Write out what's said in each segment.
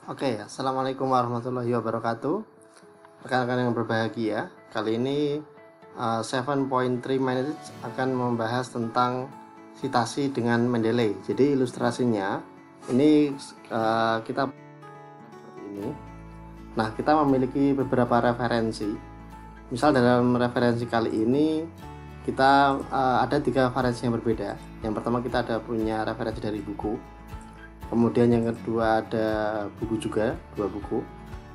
Oke, assalamualaikum warahmatullahi wabarakatuh. Rekan-rekan yang berbahagia, kali ini 7.3 Minutes akan membahas tentang citasi dengan Mendeley. Jadi ilustrasinya ini kita seperti ini. Nah, kita memiliki beberapa referensi. Misal dalam referensi kali ini kita ada 3 variasi yang berbeda. Yang pertama kita ada punya referensi dari buku. Kemudian yang kedua ada buku juga, 2 buku.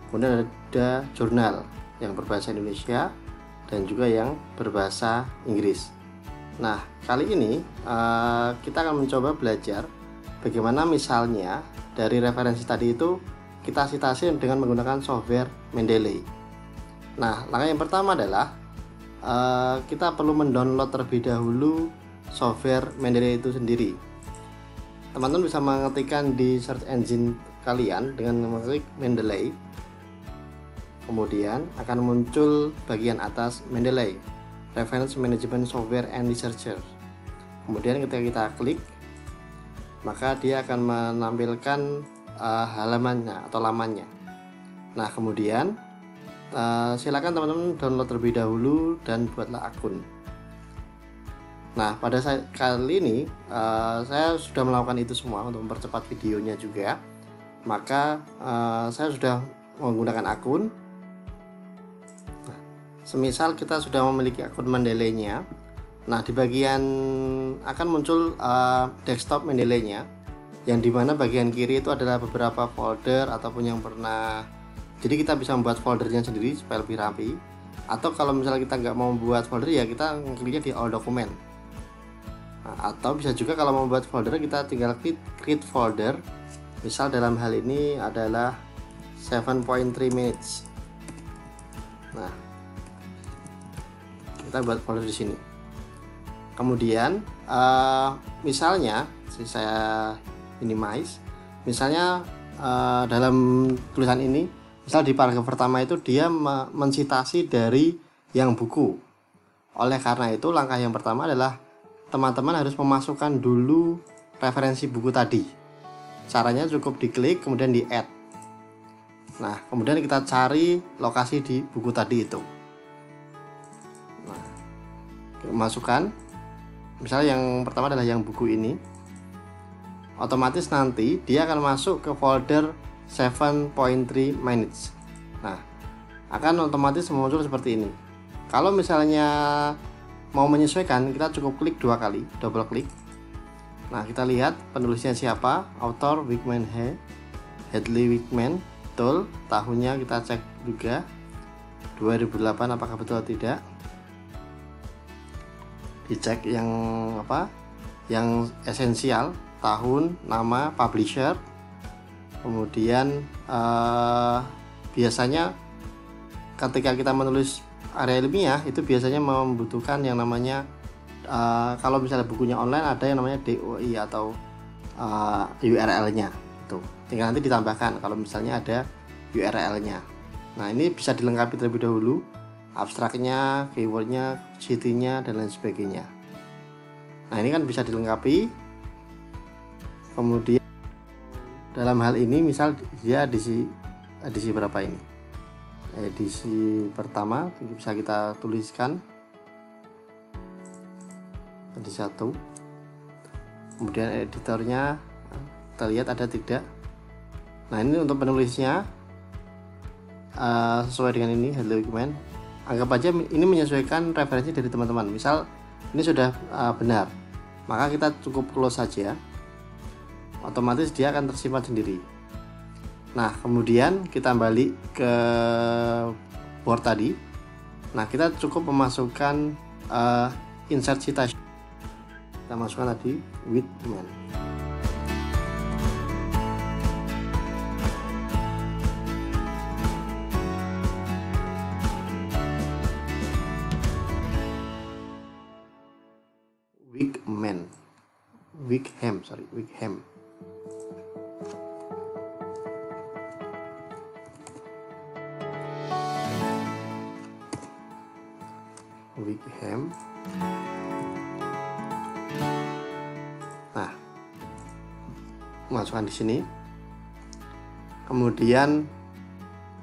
Kemudian ada jurnal yang berbahasa Indonesia dan juga yang berbahasa Inggris. Nah, kali ini kita akan mencoba belajar bagaimana misalnya dari referensi tadi itu kita citasi dengan menggunakan software Mendeley. Nah, langkah yang pertama adalah kita perlu mendownload terlebih dahulu software Mendeley itu sendiri. Teman-teman bisa mengetikkan di search engine kalian dengan mengetik Mendeley. Kemudian akan muncul bagian atas Mendeley, Reference Management Software and Researcher. Kemudian ketika kita klik, maka dia akan menampilkan halamannya atau lamannya. Nah, kemudian silakan teman-teman download terlebih dahulu dan buatlah akun. Nah, pada kali ini saya sudah melakukan itu semua untuk mempercepat videonya juga. Maka saya sudah menggunakan akun. Nah, semisal kita sudah memiliki akun Mendeley-nya. Nah, di bagian akan muncul desktop Mendeley-nya, yang dimana bagian kiri itu adalah beberapa folder ataupun yang pernah. Jadi kita bisa membuat foldernya sendiri supaya lebih rapi. Atau kalau misalnya kita nggak mau membuat folder, ya kita kliknya di all document. Nah, atau bisa juga kalau mau membuat folder kita tinggal klik create folder. Misal dalam hal ini adalah 7.3 minutes. Nah, kita buat folder di sini. Kemudian misalnya saya minimize. Misalnya dalam tulisan ini, misal di paragraf pertama itu dia mensitasi dari yang buku. Oleh karena itu langkah yang pertama adalah teman-teman harus memasukkan dulu referensi buku tadi. Caranya cukup diklik kemudian di add. Nah, kemudian kita cari lokasi di buku tadi itu. Nah, masukkan. Misalnya yang pertama adalah yang buku ini. Otomatis nanti dia akan masuk ke folder 7.3 minutes. Nah, akan otomatis muncul seperti ini. Kalau misalnya mau menyesuaikan, kita cukup klik 2 kali, double klik. Nah, kita lihat penulisnya siapa, author Wickman Hadley Wickman, betul. Tahunnya kita cek juga 2008, apakah betul atau tidak. Dicek yang yang esensial, tahun, nama, publisher. Kemudian biasanya ketika kita menulis area ilmiah itu biasanya membutuhkan yang namanya kalau misalnya bukunya online ada yang namanya DOI atau URL-nya. Itu tinggal nanti ditambahkan kalau misalnya ada URL-nya. Nah, ini bisa dilengkapi terlebih dahulu, abstraknya, keywordnya, city-nya, dan lain sebagainya. Nah, ini kan bisa dilengkapi. Kemudian dalam hal ini misal dia edisi berapa ini, edisi pertama, bisa kita tuliskan edisi 1. Kemudian editornya kita lihat ada tidak. Nah, ini untuk penulisnya sesuai dengan ini Hadley Wickman. Anggap aja ini menyesuaikan referensi dari teman-teman. Misal ini sudah benar, maka kita cukup close saja. Otomatis dia akan tersimpan sendiri. Nah, kemudian kita balik ke Word tadi. Nah, kita cukup memasukkan insert citation. Kita masukkan tadi Wickman. Wickham. Nah, masukkan di sini. Kemudian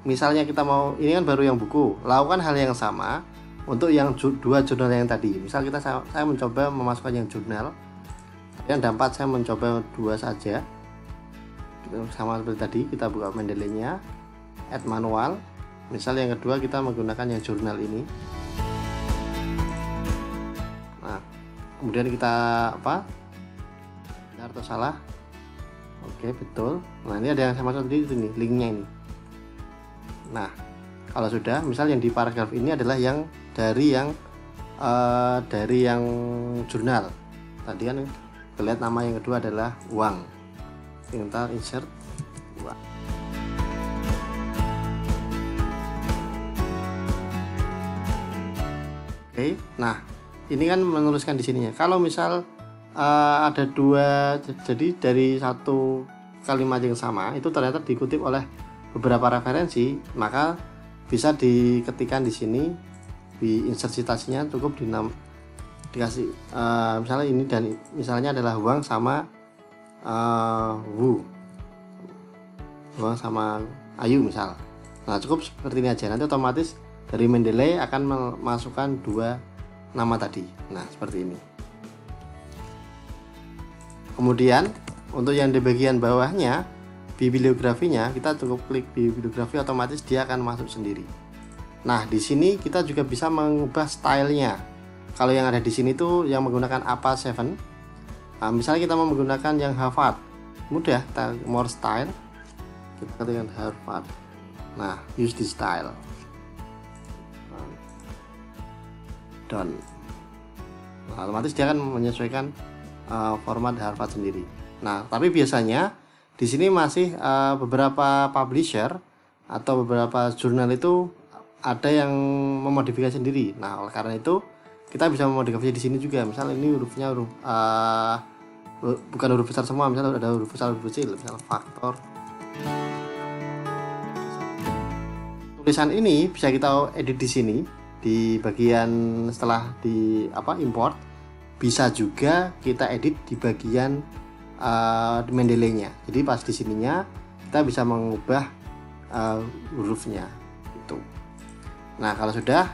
misalnya kita mau, ini kan baru yang buku, lakukan hal yang sama untuk yang dua jurnal yang tadi. Misal saya mencoba memasukkan yang jurnal, yang dapat saya mencoba 2 saja, sama seperti tadi. Kita buka Mendeley-nya, add manual. Misal yang kedua kita menggunakan yang jurnal ini. Nah, kemudian kita benar atau salah? Oke, betul. Nah, ini ada yang saya maksud tadi, itu nih linknya ini. Nah, kalau sudah, misal yang di paragraf ini adalah yang dari yang jurnal tadi kan, lihat nama yang kedua adalah uang. Kita insert uang. Oke, nah ini kan menuliskan di sininya. Kalau misal ada 2, jadi dari satu kalimat yang sama itu ternyata dikutip oleh beberapa referensi, maka bisa diketikkan di sini, di insert citasinya cukup dikasih misalnya ini, dan misalnya adalah uang sama uang sama Ayu misal. Nah, cukup seperti ini aja, nanti otomatis dari Mendeley akan memasukkan 2 nama tadi. Nah, seperti ini. Kemudian untuk yang di bagian bawahnya, bibliografinya, kita cukup klik bibliografi, otomatis dia akan masuk sendiri. Nah, di sini kita juga bisa mengubah stylenya. Kalau yang ada di sini tuh yang menggunakan APA 7. Nah, misalnya kita mau menggunakan yang Harvard, mudah, kita more style, kita ketikkan Harvard. Nah, use this style. Done. Nah, otomatis dia akan menyesuaikan format Harvard sendiri. Nah, tapi biasanya di sini masih beberapa publisher atau beberapa jurnal itu ada yang memodifikasi sendiri. Nah, oleh karena itu kita bisa memodifikasi di sini juga. Misal ini hurufnya bukan huruf besar semua, misalnya ada huruf besar, huruf kecil, misalnya faktor. Tulisan ini bisa kita edit di sini di bagian setelah di import. Bisa juga kita edit di bagian Mendeley-nya. Jadi pas di sininya kita bisa mengubah hurufnya itu. Nah, kalau sudah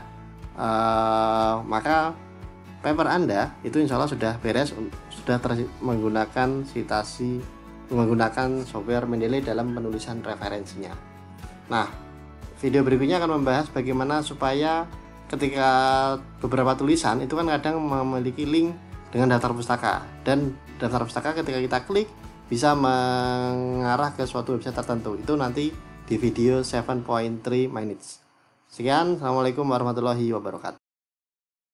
maka paper Anda itu insya Allah sudah beres, sudah menggunakan software Mendeley dalam penulisan referensinya. Nah, video berikutnya akan membahas bagaimana supaya ketika beberapa tulisan itu kan kadang memiliki link dengan daftar pustaka, dan daftar pustaka ketika kita klik bisa mengarah ke suatu website tertentu. Itu nanti di video 7.3 minutes. Sekian, assalamualaikum warahmatullahi wabarakatuh.